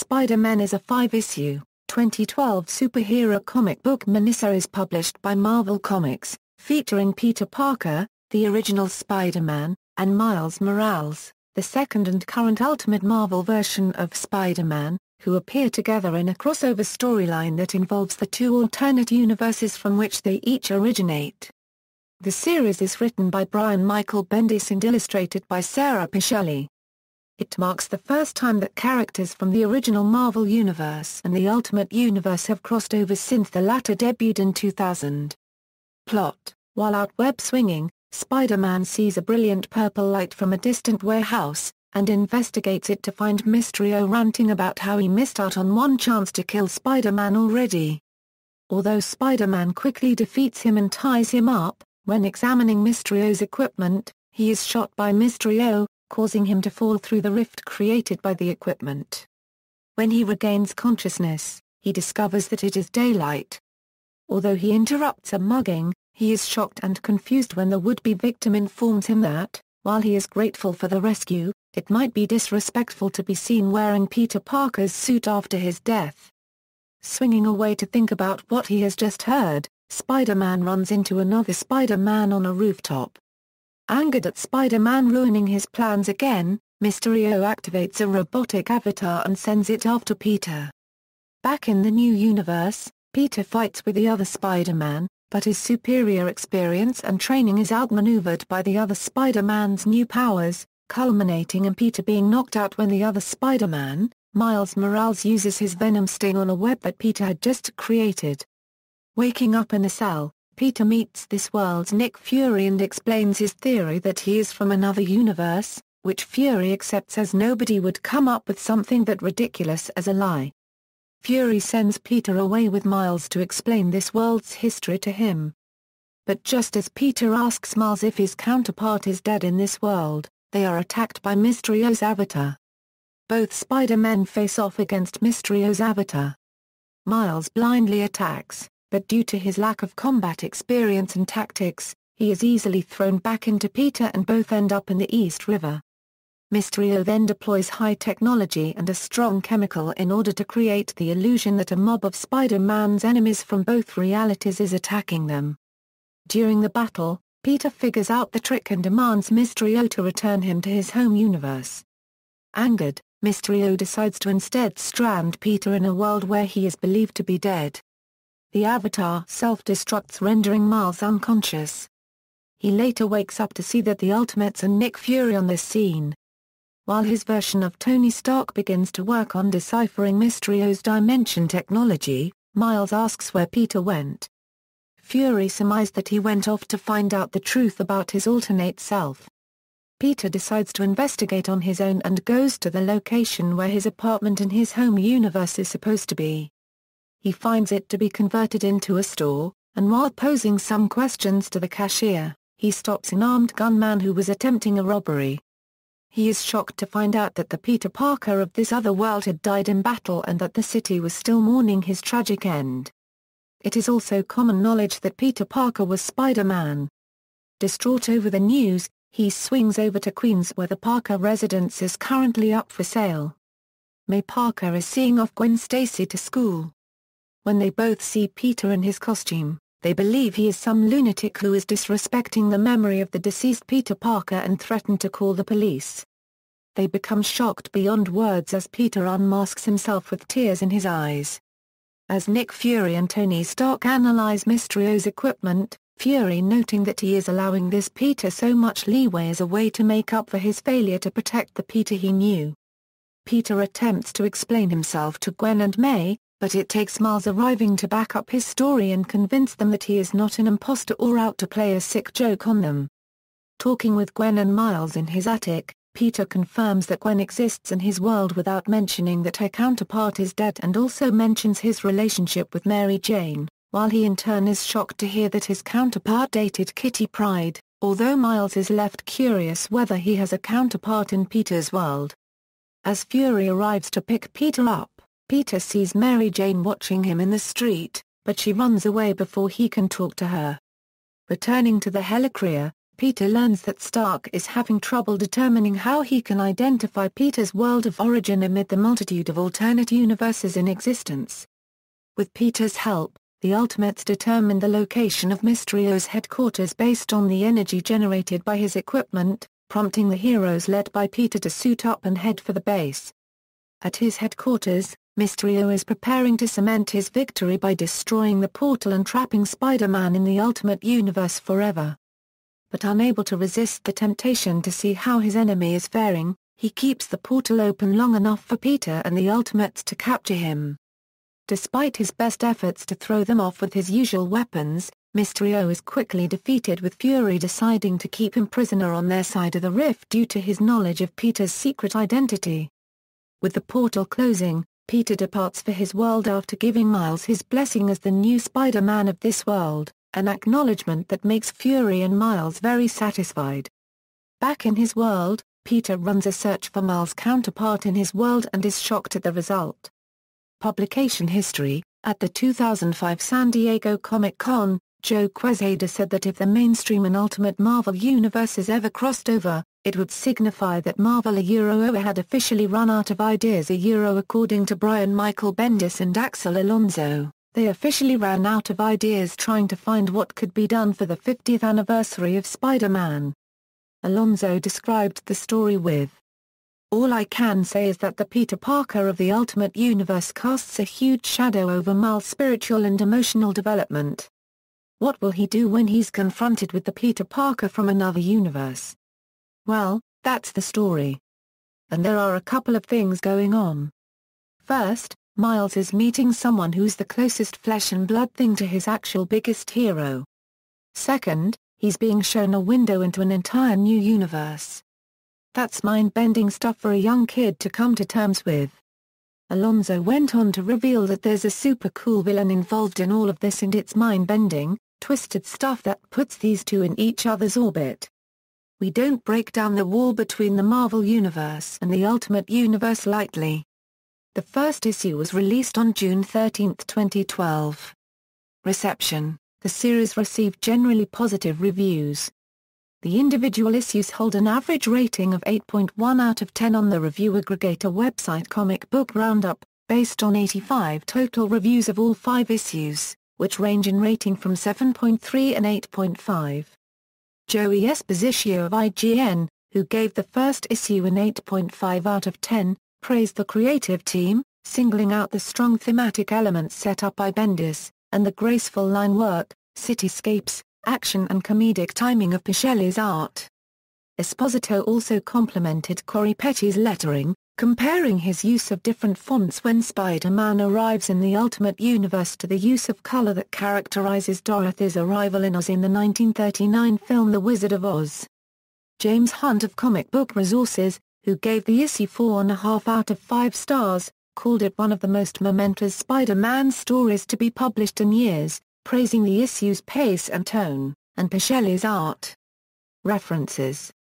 Spider-Man is a 5-issue, 2012 superhero comic book miniseries published by Marvel Comics, featuring Peter Parker, the original Spider-Man, and Miles Morales, the second and current Ultimate Marvel version of Spider-Man, who appear together in a crossover storyline that involves the two alternate universes from which they each originate. The series is written by Brian Michael Bendis and illustrated by Sara Pichelli. It marks the first time that characters from the original Marvel Universe and the Ultimate Universe have crossed over since the latter debuted in 2000. Plot: while out web swinging, Spider-Man sees a brilliant purple light from a distant warehouse, and investigates it to find Mysterio ranting about how he missed out on one chance to kill Spider-Man already. Although Spider-Man quickly defeats him and ties him up, when examining Mysterio's equipment, he is shot by Mysterio, causing him to fall through the rift created by the equipment. When he regains consciousness, he discovers that it is daylight. Although he interrupts a mugging, he is shocked and confused when the would-be victim informs him that, while he is grateful for the rescue, it might be disrespectful to be seen wearing Peter Parker's suit after his death. Swinging away to think about what he has just heard, Spider-Man runs into another Spider-Man on a rooftop. Angered at Spider-Man ruining his plans again, Mysterio activates a robotic avatar and sends it after Peter. Back in the new universe, Peter fights with the other Spider-Man, but his superior experience and training is outmaneuvered by the other Spider-Man's new powers, culminating in Peter being knocked out when the other Spider-Man, Miles Morales, uses his venom sting on a web that Peter had just created. Waking up in a cell, Peter meets this world's Nick Fury and explains his theory that he is from another universe, which Fury accepts as nobody would come up with something that ridiculous as a lie. Fury sends Peter away with Miles to explain this world's history to him. But just as Peter asks Miles if his counterpart is dead in this world, they are attacked by Mysterio's avatar. Both Spider-Men face off against Mysterio's avatar. Miles blindly attacks, but due to his lack of combat experience and tactics, he is easily thrown back into Peter and both end up in the East River. Mysterio then deploys high technology and a strong chemical in order to create the illusion that a mob of Spider-Man's enemies from both realities is attacking them. During the battle, Peter figures out the trick and demands Mysterio to return him to his home universe. Angered, Mysterio decides to instead strand Peter in a world where he is believed to be dead. The avatar self-destructs, rendering Miles unconscious. He later wakes up to see that the Ultimates and Nick Fury on the scene. While his version of Tony Stark begins to work on deciphering Mysterio's dimension technology, Miles asks where Peter went. Fury surmised that he went off to find out the truth about his alternate self. Peter decides to investigate on his own and goes to the location where his apartment in his home universe is supposed to be. He finds it to be converted into a store, and while posing some questions to the cashier, he stops an armed gunman who was attempting a robbery. He is shocked to find out that the Peter Parker of this other world had died in battle and that the city was still mourning his tragic end. It is also common knowledge that Peter Parker was Spider-Man. Distraught over the news, he swings over to Queens where the Parker residence is currently up for sale. May Parker is seeing off Gwen Stacy to school. When they both see Peter in his costume, they believe he is some lunatic who is disrespecting the memory of the deceased Peter Parker and threaten to call the police. They become shocked beyond words as Peter unmasks himself with tears in his eyes. As Nick Fury and Tony Stark analyze Mysterio's equipment, Fury noting that he is allowing this Peter so much leeway as a way to make up for his failure to protect the Peter he knew. Peter attempts to explain himself to Gwen and May, but it takes Miles arriving to back up his story and convince them that he is not an imposter or out to play a sick joke on them. Talking with Gwen and Miles in his attic, Peter confirms that Gwen exists in his world without mentioning that her counterpart is dead and also mentions his relationship with Mary Jane, while he in turn is shocked to hear that his counterpart dated Kitty Pryde, although Miles is left curious whether he has a counterpart in Peter's world. As Fury arrives to pick Peter up, Peter sees Mary Jane watching him in the street, but she runs away before he can talk to her. Returning to the Helicrea, Peter learns that Stark is having trouble determining how he can identify Peter's world of origin amid the multitude of alternate universes in existence. With Peter's help, the Ultimates determine the location of Mysterio's headquarters based on the energy generated by his equipment, prompting the heroes led by Peter to suit up and head for the base. At his headquarters, Mysterio is preparing to cement his victory by destroying the portal and trapping Spider-Man in the Ultimate Universe forever. But unable to resist the temptation to see how his enemy is faring, he keeps the portal open long enough for Peter and the Ultimates to capture him. Despite his best efforts to throw them off with his usual weapons, Mysterio is quickly defeated, with Fury deciding to keep him prisoner on their side of the rift due to his knowledge of Peter's secret identity. With the portal closing, Peter departs for his world after giving Miles his blessing as the new Spider-Man of this world, an acknowledgement that makes Fury and Miles very satisfied. Back in his world, Peter runs a search for Miles' counterpart in his world and is shocked at the result. Publication history: at the 2005 San Diego Comic-Con, Joe Quesada said that if the mainstream and Ultimate Marvel universes ever crossed over, it would signify that Marvel had officially run out of ideas. According to Brian Michael Bendis and Axel Alonso, they officially ran out of ideas trying to find what could be done for the 50th anniversary of Spider-Man. Alonso described the story with, "All I can say is that the Peter Parker of the Ultimate Universe casts a huge shadow over Miles' spiritual and emotional development. What will he do when he's confronted with the Peter Parker from another universe? Well, that's the story. And there are a couple of things going on. First, Miles is meeting someone who's the closest flesh and blood thing to his actual biggest hero. Second, he's being shown a window into an entire new universe. That's mind-bending stuff for a young kid to come to terms with." Alonso went on to reveal that there's a super cool villain involved in all of this, and it's mind-bending, twisted stuff that puts these two in each other's orbit. "We don't break down the wall between the Marvel Universe and the Ultimate Universe lightly." The first issue was released on June 13, 2012. Reception: the series received generally positive reviews. The individual issues hold an average rating of 8.1 out of 10 on the review aggregator website Comic Book Roundup, based on 85 total reviews of all 5 issues, which range in rating from 7.3 and 8.5. Joey Esposito of IGN, who gave the first issue an 8.5 out of 10, praised the creative team, singling out the strong thematic elements set up by Bendis, and the graceful line work, cityscapes, action and comedic timing of Pichelli's art. Esposito also complimented Cory Petty's lettering, comparing his use of different fonts when Spider-Man arrives in the Ultimate Universe to the use of color that characterizes Dorothy's arrival in Oz in the 1939 film The Wizard of Oz. James Hunt of Comic Book Resources, who gave the issue 4.5 out of 5 stars, called it one of the most momentous Spider-Man stories to be published in years, praising the issue's pace and tone, and Pichelli's art. References